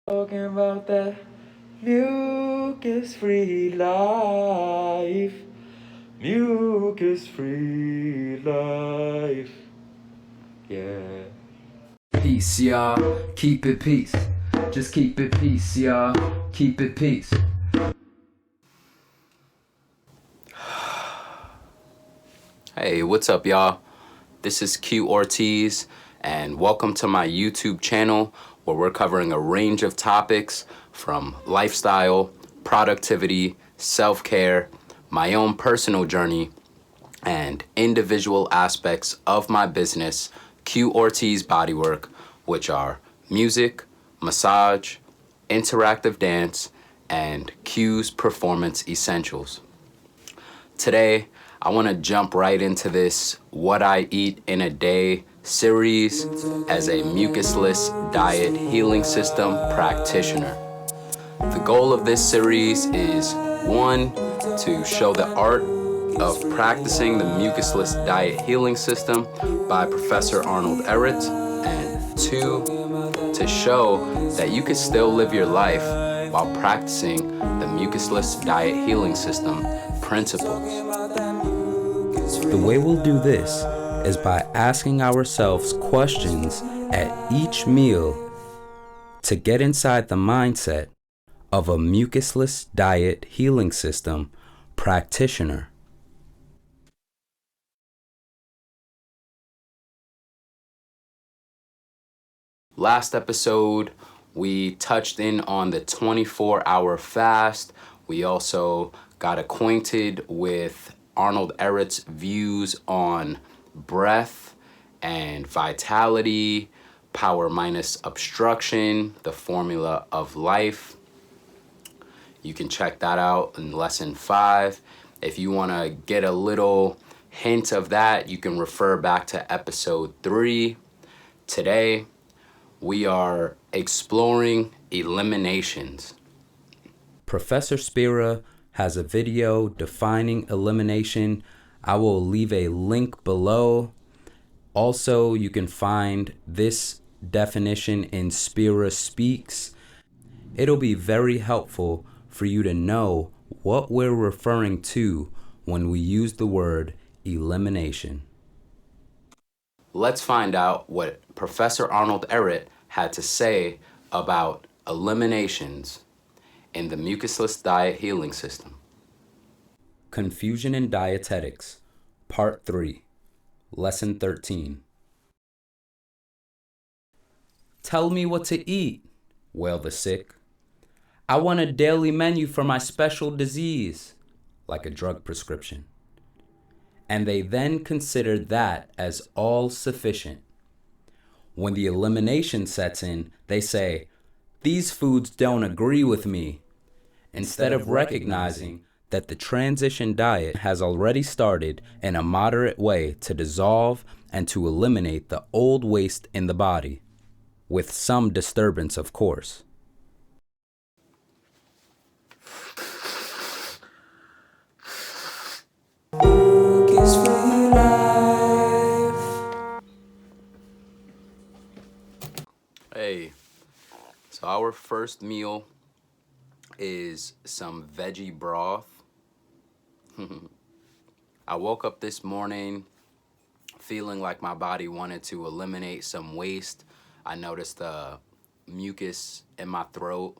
Talking about that mucus-free life. Mucus-free life. Yeah. Peace, y'all. Keep it peace. Just keep it peace, y'all. Keep it peace. Hey, what's up, y'all? This is Ortiz, and welcome to my YouTube channel where we're covering a range of topics from lifestyle, productivity, self-care, my own personal journey, and individual aspects of my business, Ortiz Bodywork, which are music, massage, interactive dance, and Q's Performance Essentials. Today, I want to jump right into this What I Eat in a Day series as a mucusless diet healing system practitioner. The goal of this series is 1, to show the art of practicing the mucusless diet healing system by Professor Arnold Ehret, and 2, to show that you can still live your life while practicing the mucusless diet healing system principles. The way we'll do this is by asking ourselves questions at each meal to get inside the mindset of a mucusless diet healing system practitioner. Last episode, we touched in on the 24-hour fast. We also got acquainted with Arnold Ehret's views on breath and vitality, power minus obstruction, the formula of life. You can check that out in lesson 5. If you want to get a little hint of that, you can refer back to episode 3. Today, we are exploring eliminations. Professor Spira has a video defining elimination. I will leave a link below. Also, you can find this definition in Spira Speaks. It'll be very helpful for you to know what we're referring to when we use the word elimination. Let's find out what Professor Arnold Ehret had to say about eliminations in the mucusless diet healing system. Confusion in Dietetics, Part 3, Lesson 13. Tell me what to eat, wail the sick. I want a daily menu for my special disease, like a drug prescription. And they then consider that as all sufficient. When the elimination sets in, they say, these foods don't agree with me, instead of recognizing that the transition diet has already started in a moderate way to dissolve and to eliminate the old waste in the body, with some disturbance, of course. Hey, so our first meal is some veggie broth. I woke up this morning feeling like my body wanted to eliminate some waste. I noticed mucus in my throat,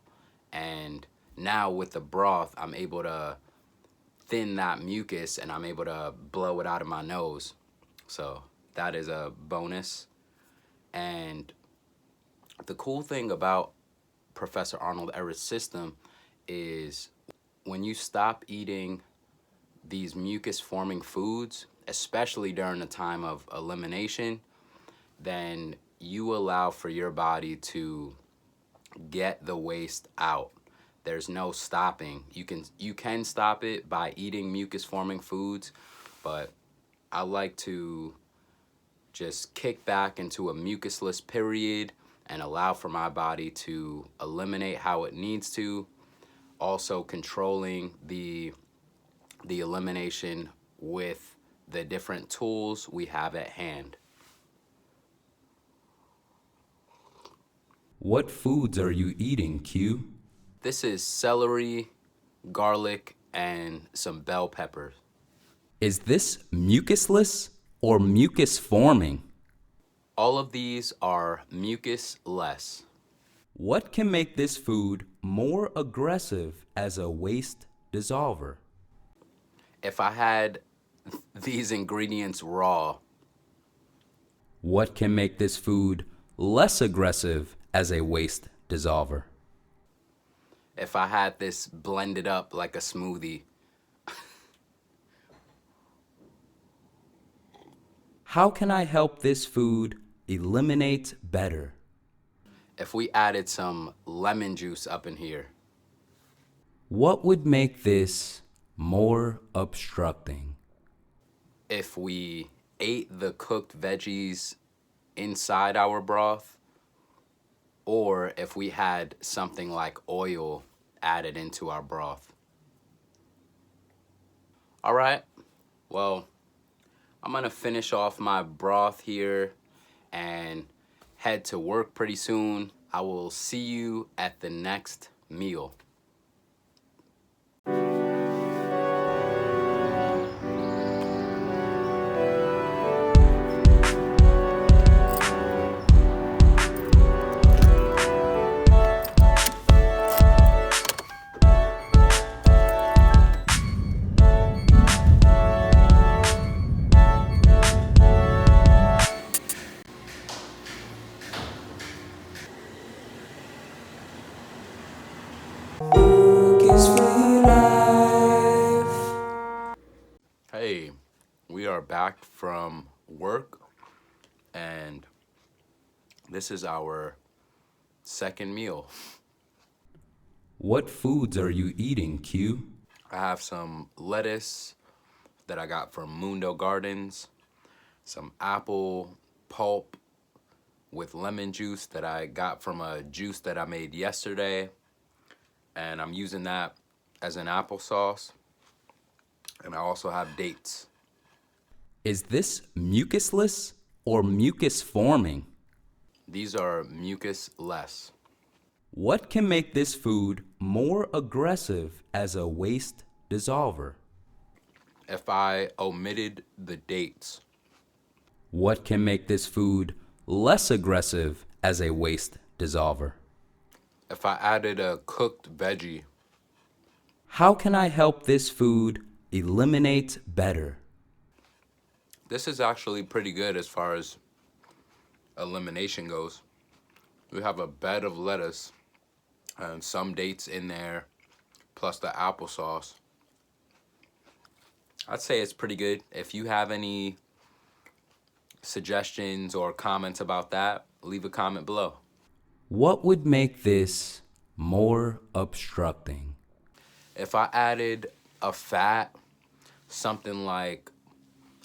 and now with the broth, I'm able to thin that mucus and I'm able to blow it out of my nose. So that is a bonus. And the cool thing about Professor Arnold Ehret's system is when you stop eating these mucus-forming foods, especially during the time of elimination, then you allow for your body to get the waste out. There's no stopping. You can stop it by eating mucus-forming foods, but I like to just kick back into a mucusless period and allow for my body to eliminate how it needs to, also controlling the elimination with the different tools we have at hand. What foods are you eating, Q? This is celery, garlic, and some bell peppers. Is this mucusless or mucus forming? All of these are mucusless. What can make this food more aggressive as a waste dissolver? If I had these ingredients raw, What can make this food less aggressive as a waste dissolver? if I had this blended up like a smoothie, How can I help this food eliminate better? if we added some lemon juice up in here, What would make this more obstructing? if we ate the cooked veggies inside our broth, or if we had something like oil added into our broth. All right, well, I'm gonna finish off my broth here and head to work pretty soon. I will see you at the next meal. Hey, we are back from work, and this is our second meal. What foods are you eating, Q? I have some lettuce that I got from Mundo Gardens, some apple pulp with lemon juice that I got from a juice that I made yesterday, and I'm using that as an applesauce. And I also have dates. Is this mucusless or mucus forming? These are mucusless. What can make this food more aggressive as a waste dissolver? If I omitted the dates, What can make this food less aggressive as a waste dissolver? if I added a cooked veggie, How can I help this food eliminate better? this is actually pretty good as far as elimination goes. We have a bed of lettuce and some dates in there, plus the applesauce. I'd say it's pretty good. If you have any suggestions or comments about that, leave a comment below. What would make this more obstructing? If I added a fat, something like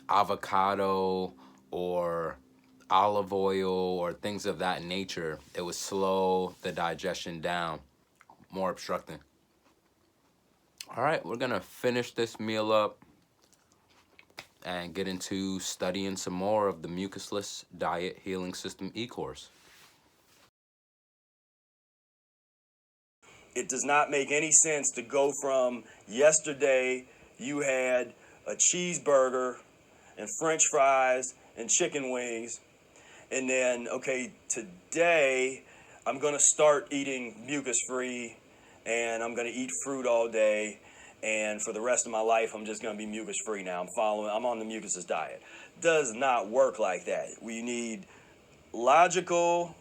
avocado or olive oil or things of that nature, it would slow the digestion down, more obstructing. All right, we're gonna finish this meal up and get into studying some more of the Mucusless Diet Healing System e-course. It does not make any sense to go from yesterday you had a cheeseburger and french fries and chicken wings, and then, okay, today I'm going to start eating mucus free and I'm going to eat fruit all day, and for the rest of my life I'm just going to be mucus free now. I'm on the Mucusless diet. Does not work like that. We need logical,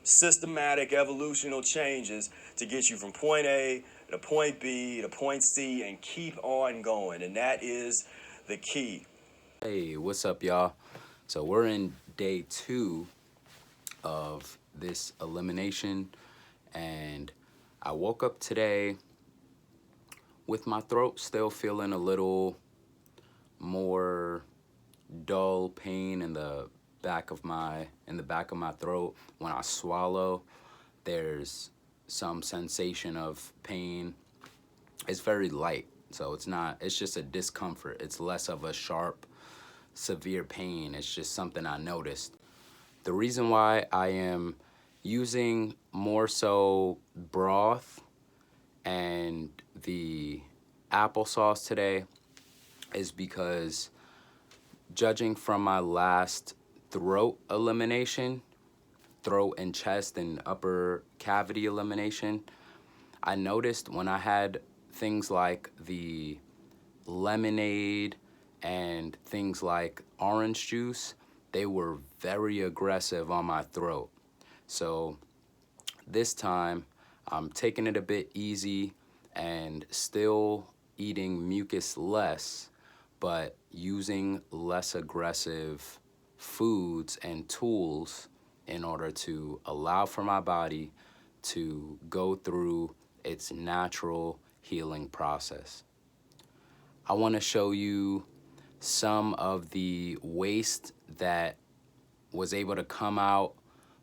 systematic evolutional changes to get you from point A to point B to point C and keep on going, and that is the key. Hey, what's up, y'all? So we're in day 2 of this elimination, and I woke up today with my throat still feeling a little more dull pain in the back of my throat. When I swallow, there's some sensation of pain. It's very light, so it's just a discomfort. It's less of a sharp, severe pain. It's just something I noticed. The reason why I am using more so broth and the applesauce today is because, judging from my last throat elimination, throat and chest and upper cavity elimination, I noticed when I had things like the lemonade and things like orange juice, they were very aggressive on my throat. So this time I'm taking it a bit easy and still eating mucus-less, but using less aggressive foods and tools in order to allow for my body to go through its natural healing process. I want to show you some of the waste that was able to come out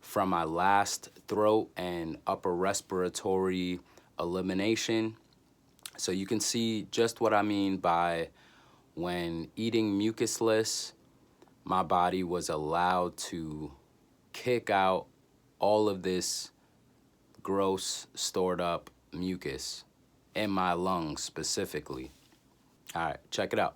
from my last throat and upper respiratory elimination. So you can see just what I mean by when eating mucusless, my body was allowed to kick out all of this gross stored up mucus in my lungs specifically. All right, check it out.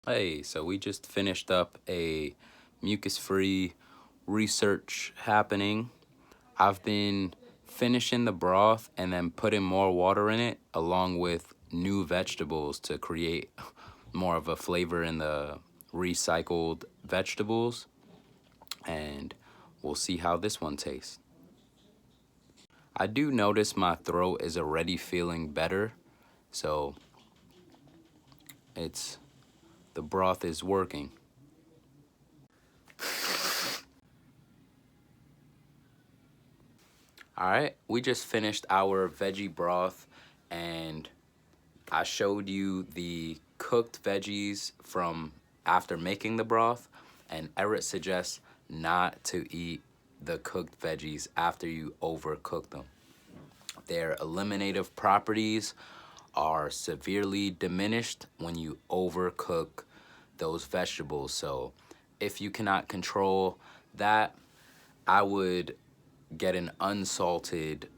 Hey, so we just finished up a mucus-free research happening. I've been finishing the broth and then putting more water in it along with new vegetables to create more of a flavor in the recycled vegetables. And we'll see how this one tastes. I do notice my throat is already feeling better, so the broth is working. All right, we just finished our veggie broth and I showed you the cooked veggies from after making the broth, and Ehret suggests not to eat the cooked veggies after you overcook them. Their eliminative properties are severely diminished when you overcook those vegetables. So if you cannot control that, I would get an unsalted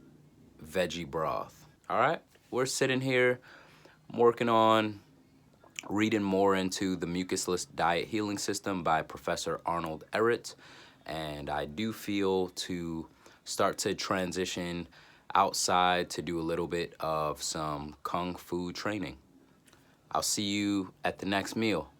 veggie broth. All right, we're sitting here working on reading more into the Mucusless Diet Healing System by Professor Arnold Ehret, and I do feel to start to transition outside to do a little bit of some Kung Fu training. I'll see you at the next meal.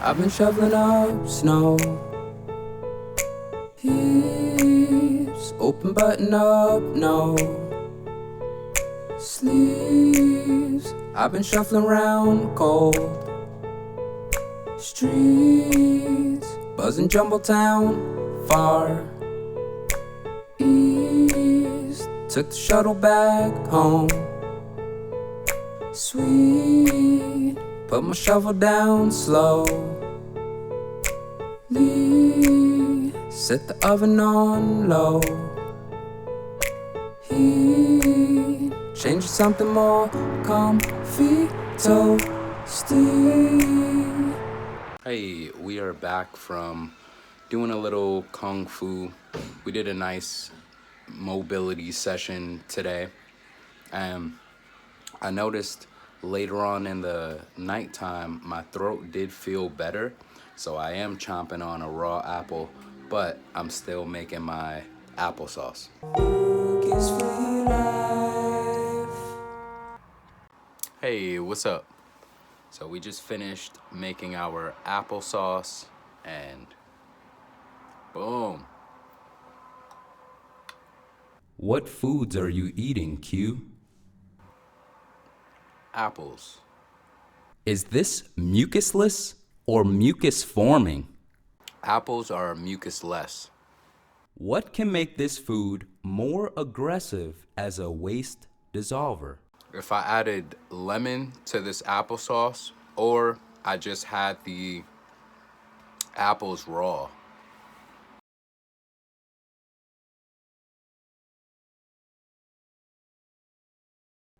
I've been shoveling up snow, heaps, open button up, no sleeves. I've been shuffling round cold streets, buzzing Jumbletown, far east. Took the shuttle back home, sweet. Put my shovel down slowly, set the oven on low, heat, change to something more comfy, toasty. Hey, we are back from doing a little Kung Fu. We did a nice mobility session today. I noticed later on in the nighttime, my throat did feel better. So I am chomping on a raw apple, but I'm still making my applesauce. Hey, what's up? So we just finished making our applesauce and boom. What foods are you eating, Q? Apples. Is this mucusless or mucus forming? Apples are mucusless. What can make this food more aggressive as a waste dissolver? If I added lemon to this applesauce, or I just had the apples raw.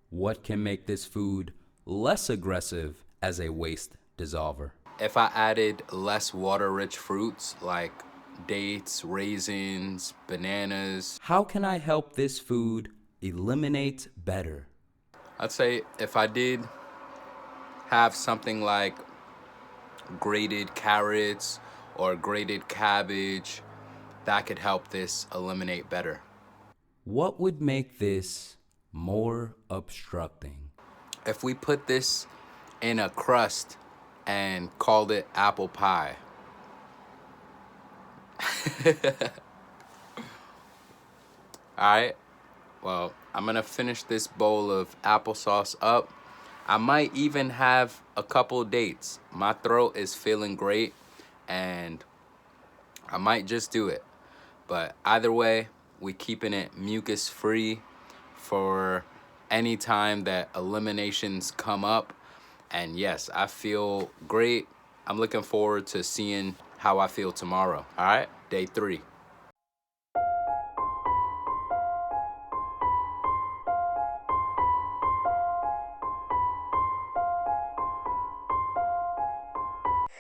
What can make this food less aggressive as a waste dissolver? If I added less water-rich fruits like dates, raisins, bananas, How can I help this food eliminate better? I'd say if I did have something like grated carrots or grated cabbage, that could help this eliminate better. What would make this more obstructing? If we put this in a crust and called it apple pie. Alright, well, I'm gonna finish this bowl of applesauce up. I might even have a couple dates. My throat is feeling great and I might just do it. But either way, we keeping it mucus free for any time that eliminations come up. And yes, I feel great. I'm looking forward to seeing how I feel tomorrow. All right, day 3.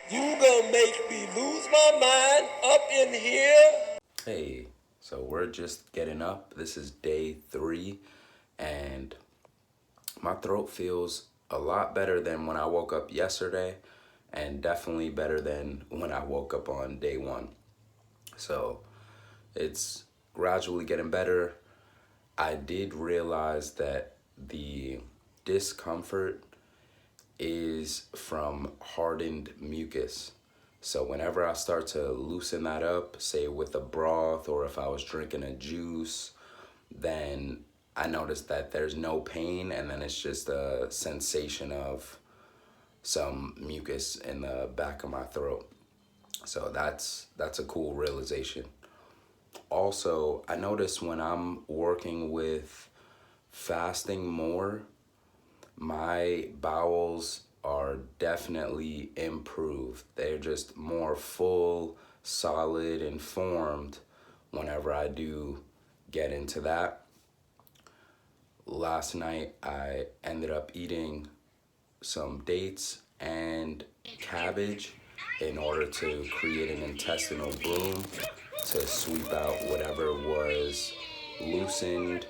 You gonna make me lose my mind up in here? Hey, so we're just getting up. This is day 3 and my throat feels a lot better than when I woke up yesterday and definitely better than when I woke up on day 1. So it's gradually getting better. I did realize that the discomfort is from hardened mucus. So whenever I start to loosen that up, say with a broth or if I was drinking a juice, then I noticed that there's no pain and then it's just a sensation of some mucus in the back of my throat. So that's a cool realization. Also, I notice when I'm working with fasting more, my bowels are definitely improved. They're just more full, solid, and formed whenever I do get into that. Last night, I ended up eating some dates and cabbage in order to create an intestinal broom to sweep out whatever was loosened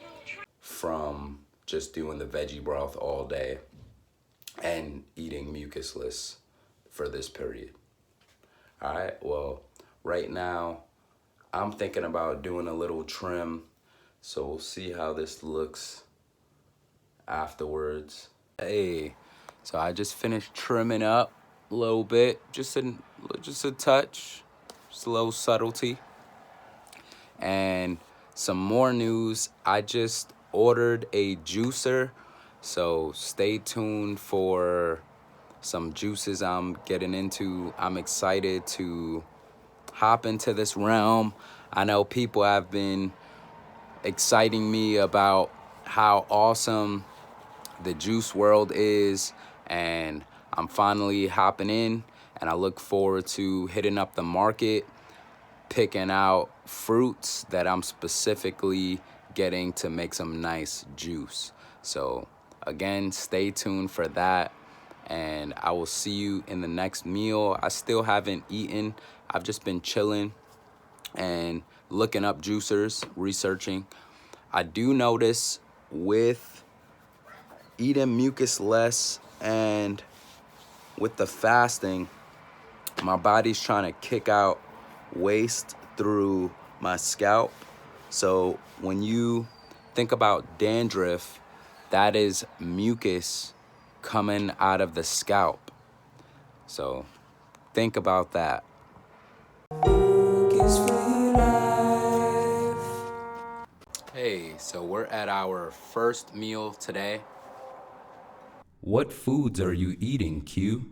from just doing the veggie broth all day and eating mucusless for this period. All right, well, right now I'm thinking about doing a little trim, so we'll see how this looks afterwards. Hey, so I just finished trimming up a little bit, just a touch, just a little subtlety. And some more news, I just ordered a juicer, so stay tuned for some juices I'm getting into. I'm excited to hop into this realm. I know people have been exciting me about how awesome the juice world is, and I'm finally hopping in, and I look forward to hitting up the market, picking out fruits that I'm specifically getting to make some nice juice. So again, stay tuned for that, and I will see you in the next meal. I still haven't eaten. I've just been chilling and looking up juicers, researching. I do notice with eating mucus less, and with the fasting, my body's trying to kick out waste through my scalp. So when you think about dandruff, that is mucus coming out of the scalp. So think about that. Hey, so we're at our first meal today. What foods are you eating, Q?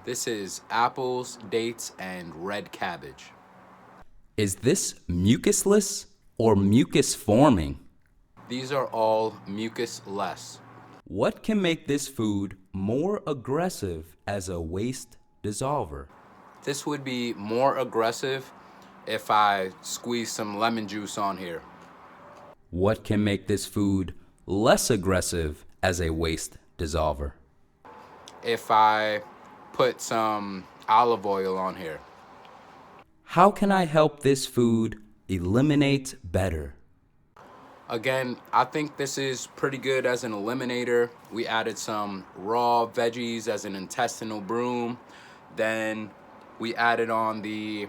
This is apples, dates, and red cabbage. Is this mucusless or mucus forming? These are all mucus-less. What can make this food more aggressive as a waste dissolver? This would be more aggressive if I squeeze some lemon juice on here. What can make this food less aggressive as a waste dissolver? If I put some olive oil on here. How can I help this food eliminate better? Again, I think this is pretty good as an eliminator. We added some raw veggies as an intestinal broom. Then we added on the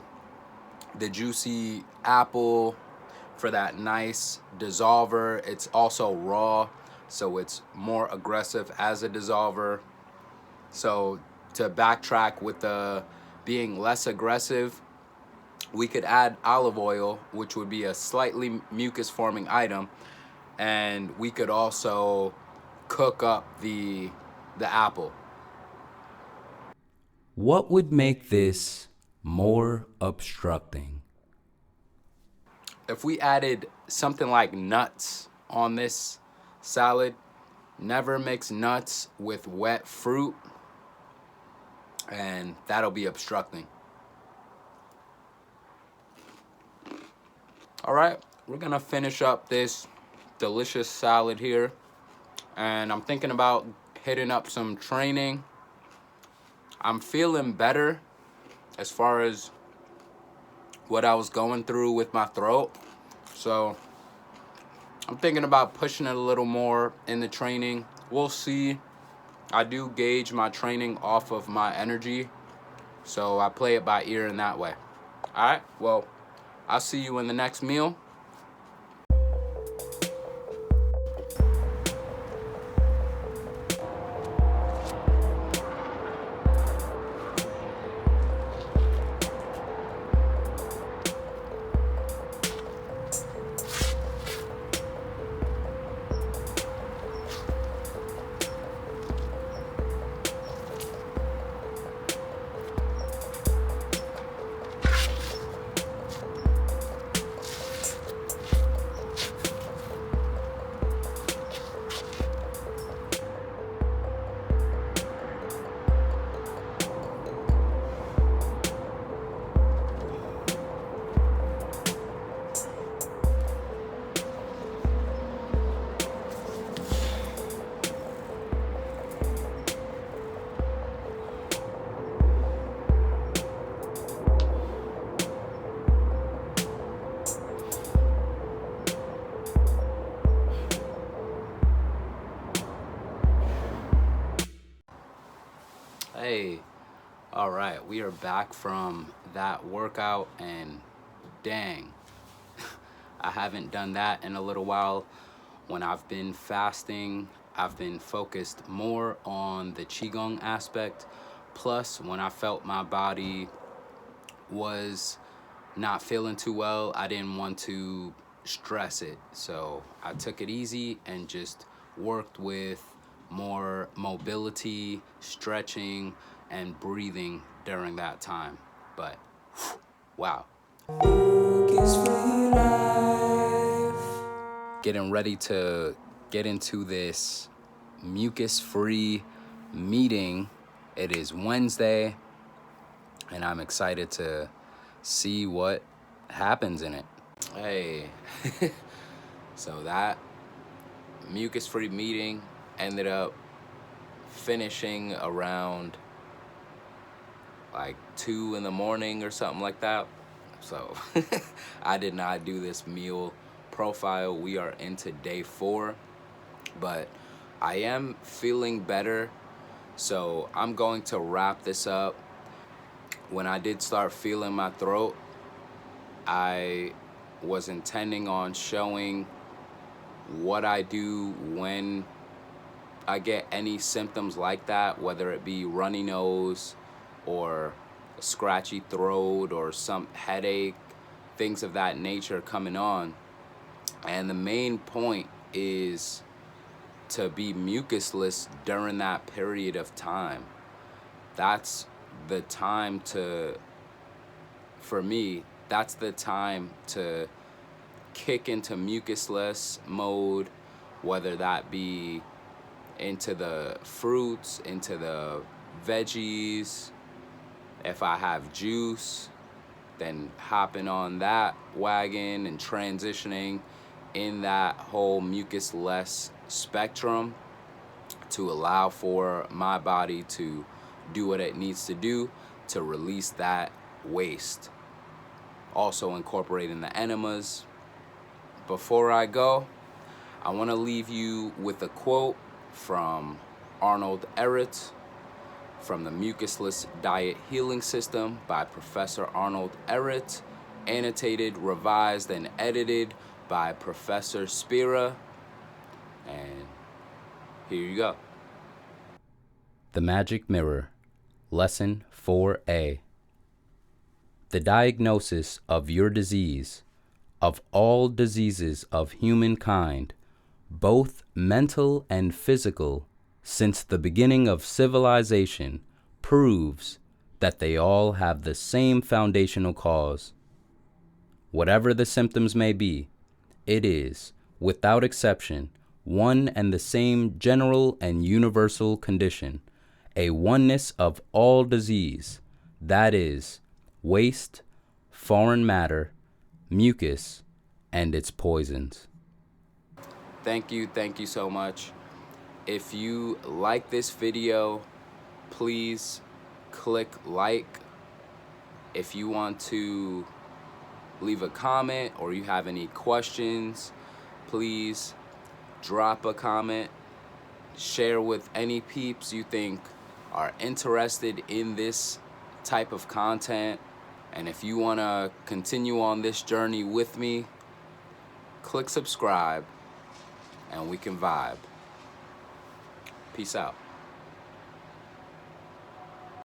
juicy apple for that nice dissolver. It's also raw, so it's more aggressive as a dissolver. So to backtrack with the being less aggressive, we could add olive oil, which would be a slightly mucus forming item, and we could also cook up the apple. What would make this more obstructing? If we added something like nuts on this salad, never mix nuts with wet fruit, and that'll be obstructing. All right, we're gonna finish up this delicious salad here, and I'm thinking about hitting up some training. I'm feeling better as far as what I was going through with my throat, so I'm thinking about pushing it a little more in the training. We'll see. I do gauge my training off of my energy, so I play it by ear in that way. All right, well, I'll see you in the next meal. Hey, all right, we are back from that workout, and dang, I haven't done that in a little while. When I've been fasting, I've been focused more on the Qigong aspect. Plus, when I felt my body was not feeling too well, I didn't want to stress it. So I took it easy and just worked with more mobility, stretching, and breathing during that time. But wow. Getting ready to get into this mucus-free meeting. It is Wednesday, and I'm excited to see what happens in it. Hey, so that mucus-free meeting ended up finishing around like 2 in the morning or something like that. So I did not do this meal profile. We are into day 4, but I am feeling better, so I'm going to wrap this up. When I did start feeling my throat, I was intending on showing what I do when I get any symptoms like that, whether it be runny nose or a scratchy throat or some headache, things of that nature coming on. And the main point is to be mucusless during that period of time. That's the time for me, that's the time to kick into mucusless mode, whether that be into the fruits, into the veggies. If I have juice, then hopping on that wagon and transitioning in that whole mucusless spectrum to allow for my body to do what it needs to do to release that waste. Also incorporating the enemas. Before I go, I want to leave you with a quote from Arnold Ehret from the Mucusless Diet Healing System by Professor Arnold Ehret, annotated, revised, and edited by Professor Spira. And here you go. The Magic Mirror, Lesson 4A. The diagnosis of your disease, of all diseases of humankind, both mental and physical, since the beginning of civilization, proves that they all have the same foundational cause. Whatever the symptoms may be, it is, without exception, one and the same general and universal condition, a oneness of all disease, that is, waste, foreign matter, mucus, and its poisons. Thank you so much. If you like this video, please click like. If you want to leave a comment or you have any questions, please drop a comment. Share with any peeps you think are interested in this type of content. And if you want to continue on this journey with me, click subscribe and we can vibe. Peace out.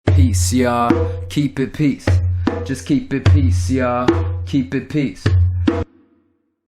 Peace, y'all. Keep it peace. Just keep it peace, y'all. Keep it peace.